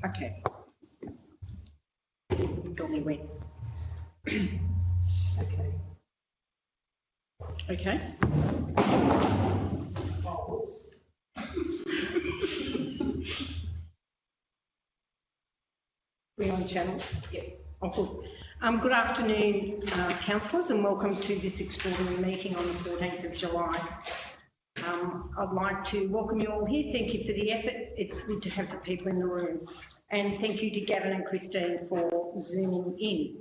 Okay. Dolly went. Okay. Okay. We're on channel? Yep. Oh, good. Good afternoon, councillors, and welcome to this extraordinary meeting on the 14th of July. I'd like to welcome you all here. Thank you for the effort. It's good to have the people in the room. And thank you to Gavin and Christine for zooming in.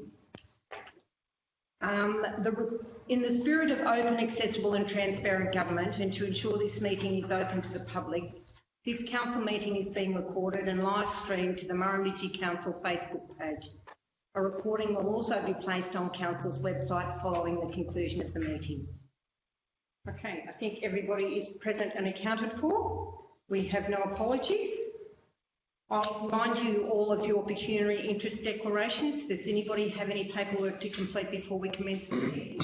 In the spirit of open, accessible and transparent government, and to ensure this meeting is open to the public, this council meeting is being recorded and live streamed to the Murrumbidgee Council Facebook page. A recording will also be placed on council's website following the conclusion of the meeting. Okay, I think everybody is present and accounted for. We have no apologies. I'll remind you all of your pecuniary interest declarations. Does anybody have any paperwork to complete before we commence the meeting?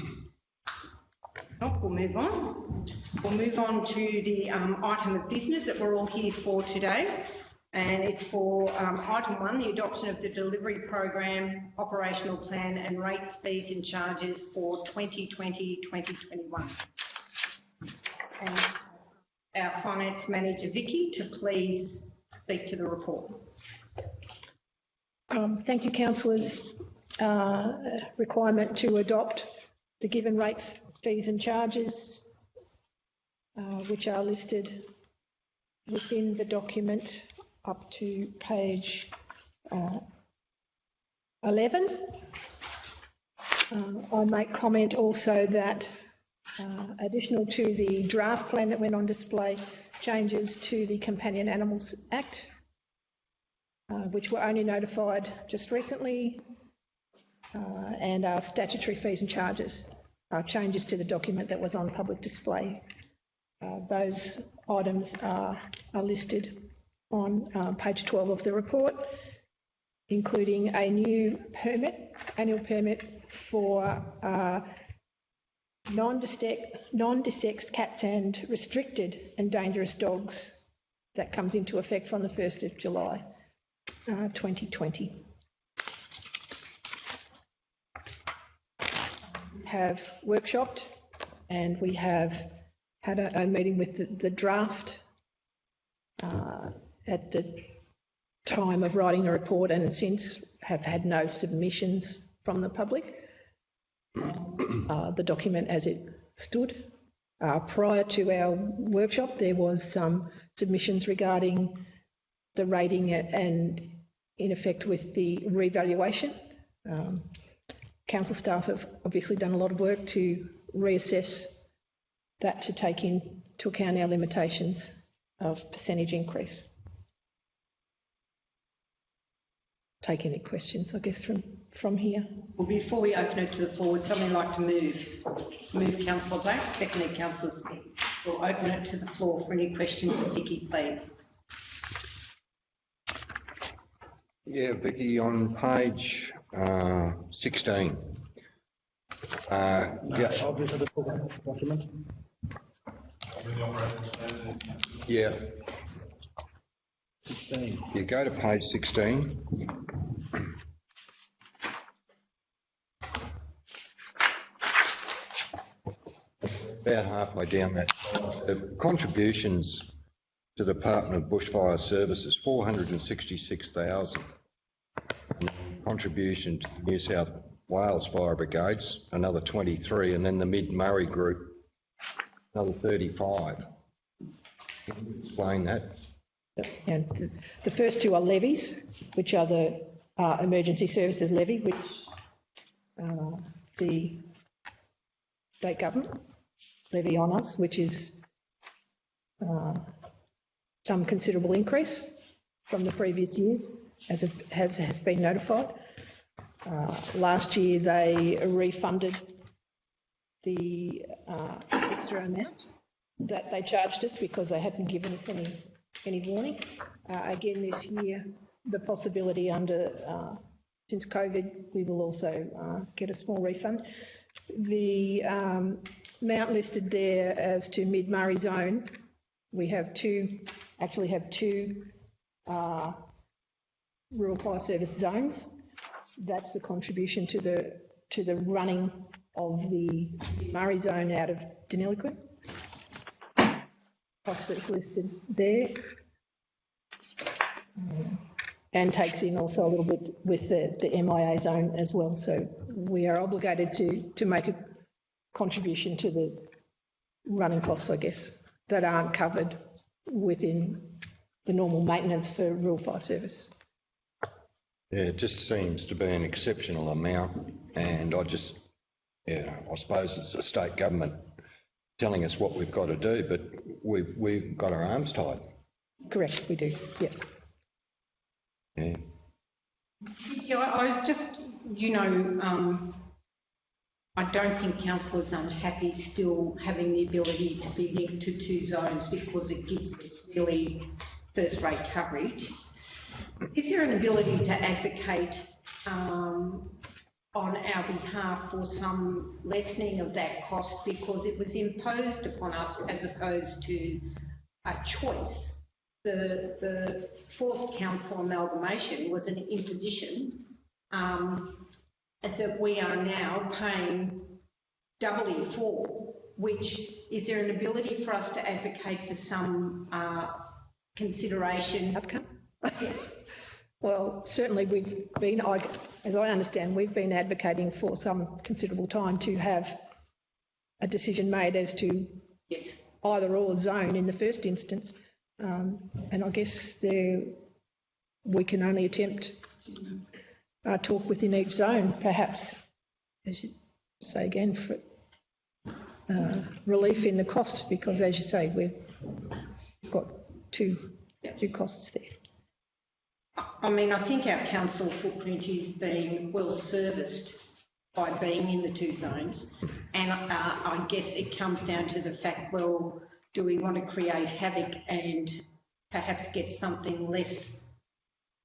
No, we'll move on. We'll move on to the item of business that we're all here for today. And it's for item 1, the adoption of the delivery program, operational plan and rates, fees and charges for 2020-2021. And our finance manager, Vicky, to please speak to the report. Thank you, councillors. Requirement to adopt the given rates, fees and charges, which are listed within the document up to page 11. I make comment also that additional to the draft plan that went on display, changes to the Companion Animals Act, which were only notified just recently, and our statutory fees and charges are changes to the document that was on public display. Those items are listed on page 12 of the report, including a new annual permit for non-dissexed cats and restricted and dangerous dogs that comes into effect from the 1st of July 2020. Have workshopped and we have had a meeting with the draft at the time of writing the report, and since have had no submissions from the public. The document as it stood. Prior to our workshop, there was some submissions regarding the rating and in effect with the revaluation. Council staff have obviously done a lot of work to reassess that to take into account our limitations of percentage increase. Take any questions, I guess, from here. Well, before we open it to the floor, would somebody like to move Councillor Black, seconded Councillor Smith? We'll open it to the floor for any questions for Vicky, please. Yeah, Vicky, on page 16. Yeah. 16. You go to page 16. About halfway down that, the contributions to the Department of Bushfire Services, 466,000. Contribution to New South Wales Fire Brigades, another 23, and then the Mid-Murray Group, another 35. Can you explain that? And the first two are levies, which are the emergency services levy, which the state government levy on us, which is some considerable increase from the previous years, as it has been notified. Last year they refunded the extra amount that they charged us because they hadn't given us any warning. Again this year, the possibility under since COVID, we will also get a small refund. The amount listed there as to Mid-Murray zone, we have two rural fire service zones. That's the contribution to the running of the Murray zone out of Deniliquin. Cost that's listed there. And takes in also a little bit with the MIA zone as well. So we are obligated to make a contribution to the running costs, I guess, that aren't covered within the normal maintenance for rural fire service. Yeah, it just seems to be an exceptional amount, and I suppose it's the state government telling us what we've got to do, but we've got our arms tied. Correct, we do, yeah. Yeah. Yeah, I was just, I don't think councillors are unhappy still having the ability to be linked to two zones because it gives us really first-rate coverage. Is there an ability to advocate on our behalf for some lessening of that cost because it was imposed upon us as opposed to a choice? The forced council amalgamation was an imposition that we are now paying doubly for, which is there an ability for us to advocate for some consideration? Outcome? Well, certainly we've been, as I understand, we've been advocating for some considerable time to have a decision made as to either or zone in the first instance. And I guess we can only attempt talk within each zone, perhaps, as you say again, for relief in the costs, because as you say, we've got two costs there. I mean, I think our council footprint is being well serviced by being in the two zones, and I guess it comes down to the fact, well, do we want to create havoc and perhaps get something less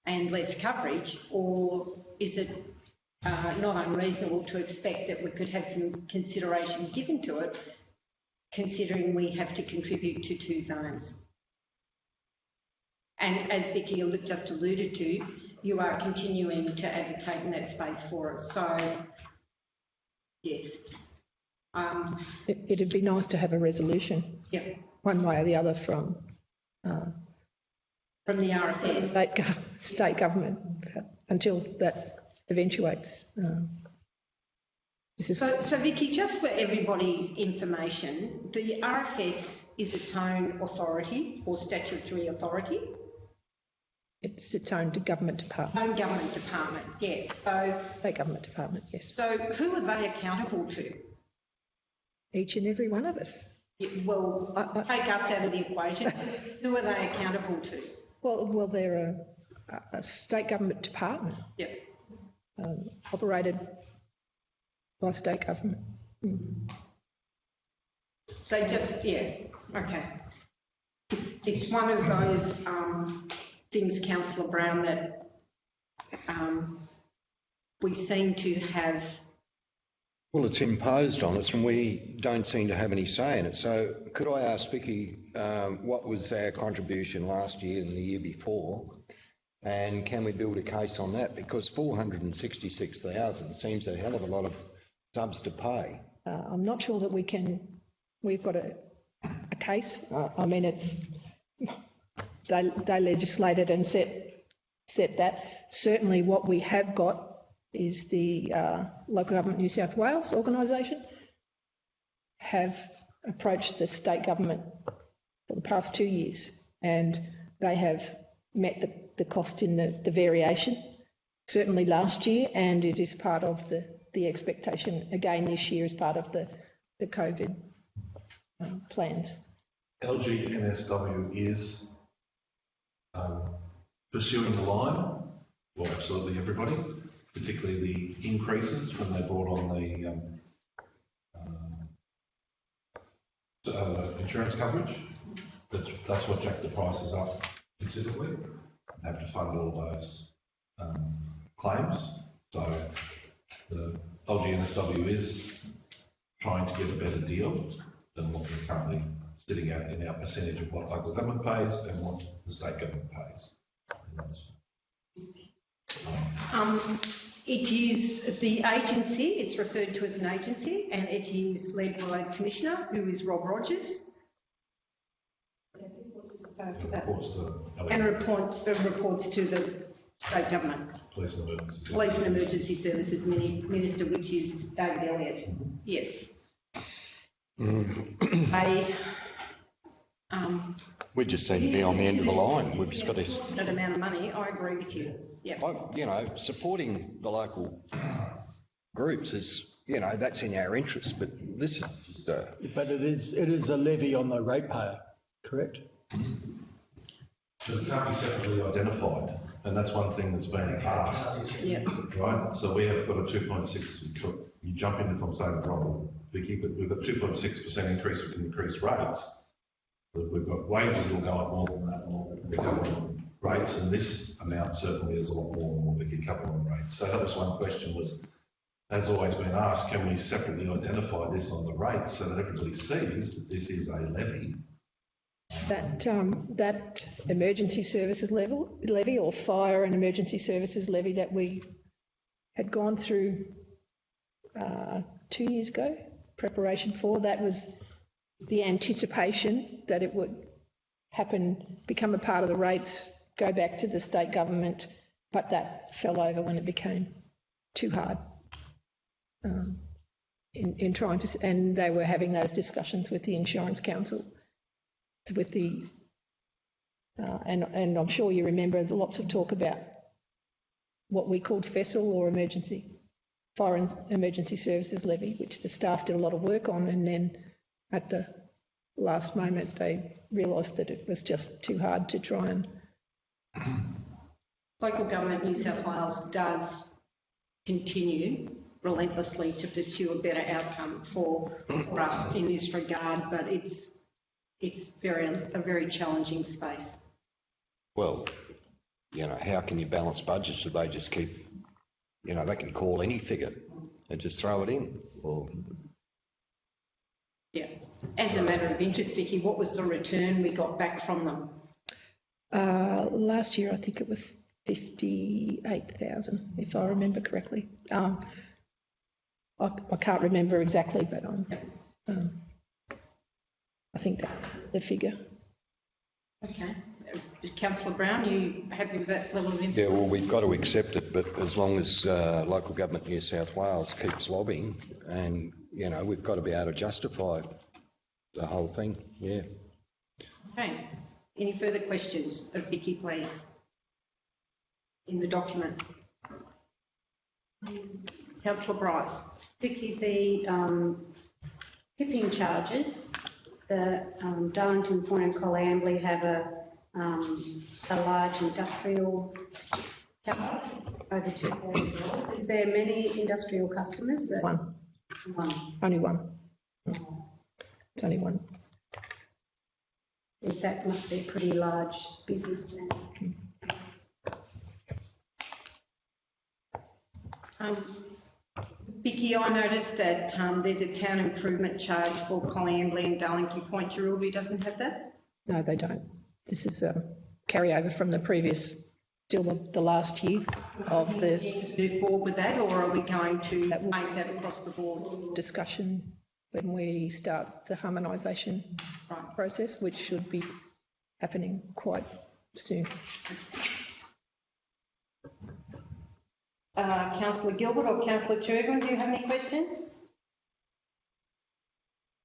and less coverage, or is it not unreasonable to expect that we could have some consideration given to it, considering we have to contribute to two zones? And as Vicky just alluded to, you are continuing to advocate in that space for us. So, yes. It'd be nice to have a resolution, one way or the other, from the RFS, state government, until that eventuates. So Vicky, just for everybody's information, the RFS is its own authority or statutory authority? It's its own government department. Own government department, yes. So state government department, yes. So who are they accountable to? Each and every one of us. Yeah, well, take us out of the equation. Who are they accountable to? Well, they're a state government department. Yep. Operated by state government. They just, okay. It's one of those things, Councillor Brown, that we seem to have. Well, it's imposed on us and we don't seem to have any say in it. So could I ask Vicky what was our contribution last year and the year before, and can we build a case on that? Because 466,000 seems a hell of a lot of subs to pay. I'm not sure that we can. We've got a case. I mean, it's they legislated and set that. Certainly, what we have got is the Local Government New South Wales organisation have approached the state government for the past 2 years, and they have met the cost in the variation, certainly last year, and it is part of the expectation again this year as part of the COVID plans. LGNSW is pursuing the line, well, absolutely everybody, particularly the increases when they brought on the insurance coverage. That's what jacked the prices up considerably. They have to fund all those claims. So the LGNSW is trying to get a better deal than what we're currently sitting at in our percentage of what local government pays and what the state government pays. It is the agency, it's referred to as an agency, and it is led by a commissioner who is Rob Rogers. Reports to And reports to the state government. Police and Emergency Police and Emergency Services Minister, which is David Elliott. Yes. We just seem to be on the end of the line. We've just got to, That amount of money, I agree with you. Yeah. you know, supporting the local groups is, you know, that's in our interest, but this is just But it is a levy on the ratepayer, correct? But it can't be separately identified, and that's one thing that's been asked. Yeah. Right, so we have got a 2.6, you jump in if I'm saying it wrong, Vicky, but we've got 2.6% increase with increased rates. But we've got wages that'll go up more than that, we've got rates, and this amount certainly is a lot more than what we could cover on rates. So that was one question was, has always been asked, can we separately identify this on the rates so that everybody sees that this is a levy? That emergency services levy or fire and emergency services levy that we had gone through 2 years ago, preparation for, that was the anticipation that it would happen, become a part of the rates, go back to the state government, but that fell over when it became too hard in trying to, and they were having those discussions with the Insurance Council, with the, and I'm sure you remember lots of talk about what we called FESL or Fire and Emergency Services Levy, which the staff did a lot of work on, and then at the last moment they realised that it was just too hard to try and... Local Government New South Wales does continue relentlessly to pursue a better outcome for us in this regard, but it's a very challenging space. well, you know, how can you balance budgets if they just keep, you know, they can call any figure and just throw it in, or... Yeah. As a matter of interest, Vicky, what was the return we got back from them? Last year, I think it was 58,000, if I remember correctly. I can't remember exactly, but I think that's the figure. Okay. Councillor Brown, you happy with that level of information? Yeah, well, we've got to accept it, but as long as Local Government New South Wales keeps lobbying, and, you know, we've got to be able to justify the whole thing, yeah. Okay. Any further questions of Vicky, please, in the document? Councillor Bryce. Vicky, the tipping charges, the Darlington Point and Coleambally have a large industrial capital, over $2,000. Is there many industrial customers? One. Only one. It's only one. That must be a pretty large business then. Vicky, I noticed that there's a town improvement charge for Coleambally and Darlington Point. Murrumbidgee doesn't have that? No, they don't. This is a carryover from the previous, still the last year of the... Move forward with that, or are we going to make that across the board? Discussion when we start the harmonisation process, which should be happening quite soon. Councillor Gilbert or Councillor Churgwin, do you have any questions?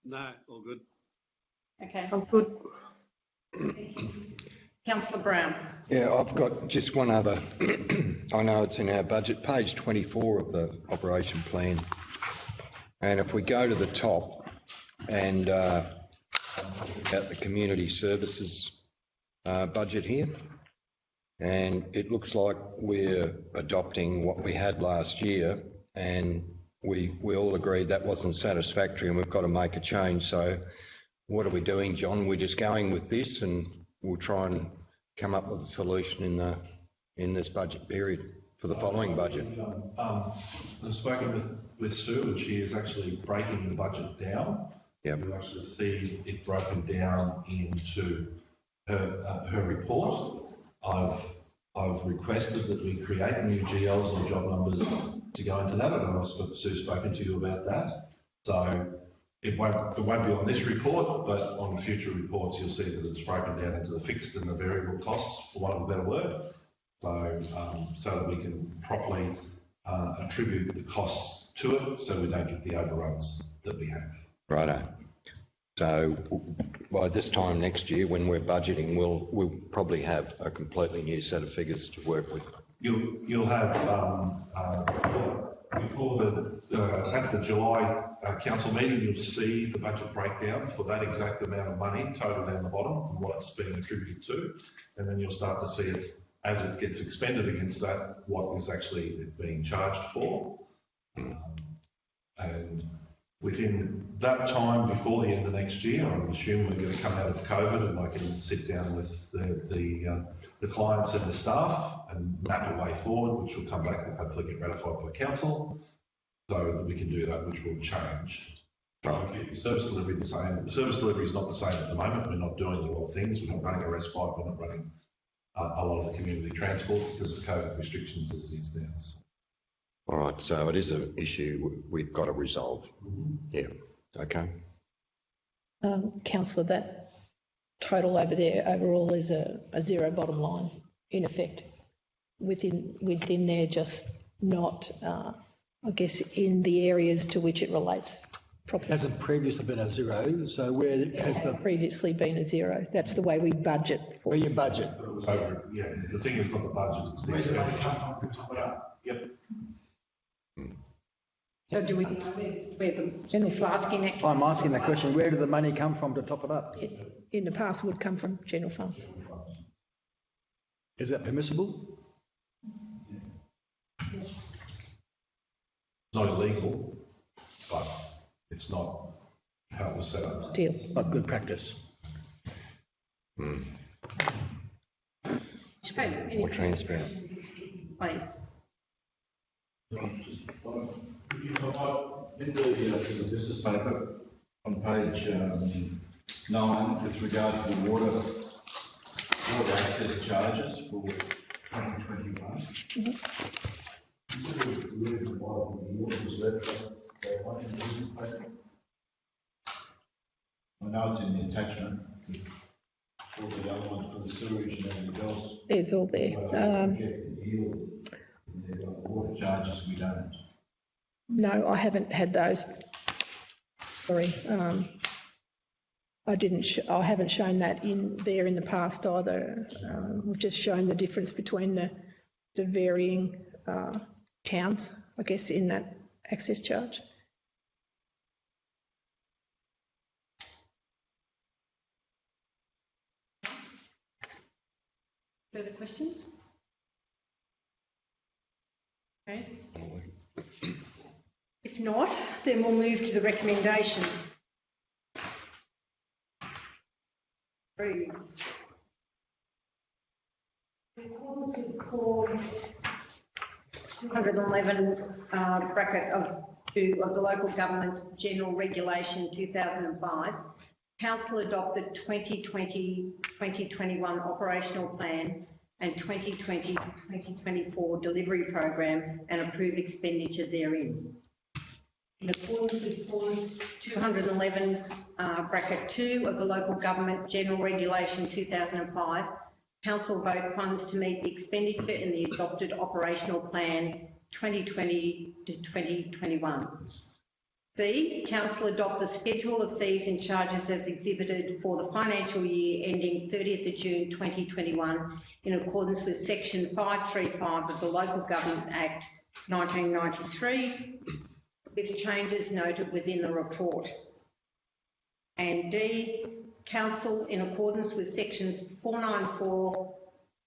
No, all good. Okay. Oh, good. Councillor Brown. Yeah, I've got just one other, I know it's in our budget, page 24 of the operation plan. And if we go to the top and about the community services budget here, and it looks like we're adopting what we had last year, and we all agreed that wasn't satisfactory and we've got to make a change. So what are we doing, John? We're just going with this and we'll try and come up with a solution in this budget period for the following budget. I've spoken with Sue, and she is actually breaking the budget down. Yep. You'll actually see it broken down into her report. I've I've requested that we create new GLs or job numbers to go into that. I don't know if Sue's spoken to you about that. So it won't be on this report, but on future reports you'll see that it's broken down into the fixed and the variable costs, for want of a better word. So that we can properly attribute the costs to it, so we don't get the overruns that we have. Righto. So by this time next year, when we're budgeting, we'll probably have a completely new set of figures to work with. You'll have before at the July council meeting, you'll see the budget breakdown for that exact amount of money total down the bottom and what it's being attributed to, and then you'll start to see it as it gets expended against that, what is actually being charged for. And within that time, before the end of next year, I'm assuming we're going to come out of COVID and I can sit down with the clients and the staff and map a way forward, which will come back and hopefully get ratified by council, so that we can do that, which will change. Try and keep the service delivery the same. The service delivery is not the same at the moment. We're not doing a lot of things. We're not running a respite. We're not running a lot of the community transport because of COVID restrictions as it is now. So. All right, so it is an issue we've got to resolve. Yeah, okay. Councillor, that total over there overall is a zero bottom line, in effect. Within there, just not, I guess, in the areas to which it relates properly. Hasn't previously been a zero, so where has the... Previously been a zero. That's the way we budget for. Where you budget? So, yeah, the thing is not the budget, it's the expenditure. Yep. So do we know where the asking that? I'm asking the question, where did the money come from to top it up? In the past would come from general funds. Is that permissible? It's not illegal, but it's not how it was set up. Still. Not good practice. Okay, More transparent. please. In the business paper on page 9, with regard to the water access charges for 2021. I know it's in the attachment, all the other one for the sewage and everything else. It's all there. Water charges we don't. No, I haven't had those. Sorry. I haven't shown that in there in the past either. We've just shown the difference between the varying towns, I guess, in that access charge. Further questions? Okay. If not, then we'll move to the recommendation. In accordance with clause 211 bracket of 2 of the Local Government General Regulation 2005, Council adopted 2020-2021 operational plan and 2020-2024 delivery program and approved expenditure therein. In accordance with clause 211 bracket 2 of the Local Government General Regulation 2005, Council vote funds to meet the expenditure in the adopted operational plan 2020 to 2021. C, Council adopt the schedule of fees and charges as exhibited for the financial year ending 30th of June 2021 in accordance with section 535 of the Local Government Act 1993, with changes noted within the report. And D, Council, in accordance with sections 494,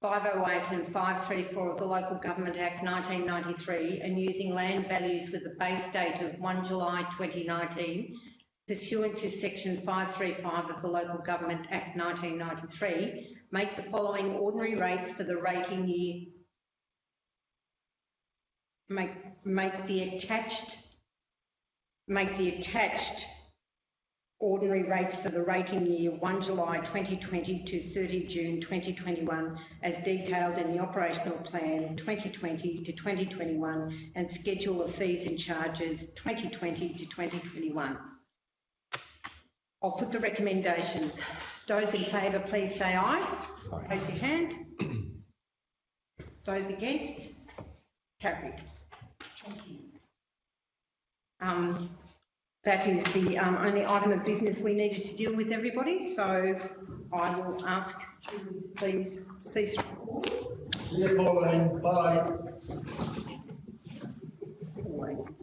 508 and 534 of the Local Government Act 1993 and using land values with the base date of 1 July 2019, pursuant to section 535 of the Local Government Act 1993, make the following ordinary rates for the rating year, make the attached ordinary rates for the rating year 1 July 2020 to 30 June 2021 as detailed in the operational plan 2020 to 2021 and schedule of fees and charges 2020 to 2021. I'll put the recommendations. Those in favour, please say aye. Raise your hand. Those against? Carried. That is the only item of business we needed to deal with, everybody. So I will ask Julie to please cease recording. See you, Pauline. Bye. Pauline.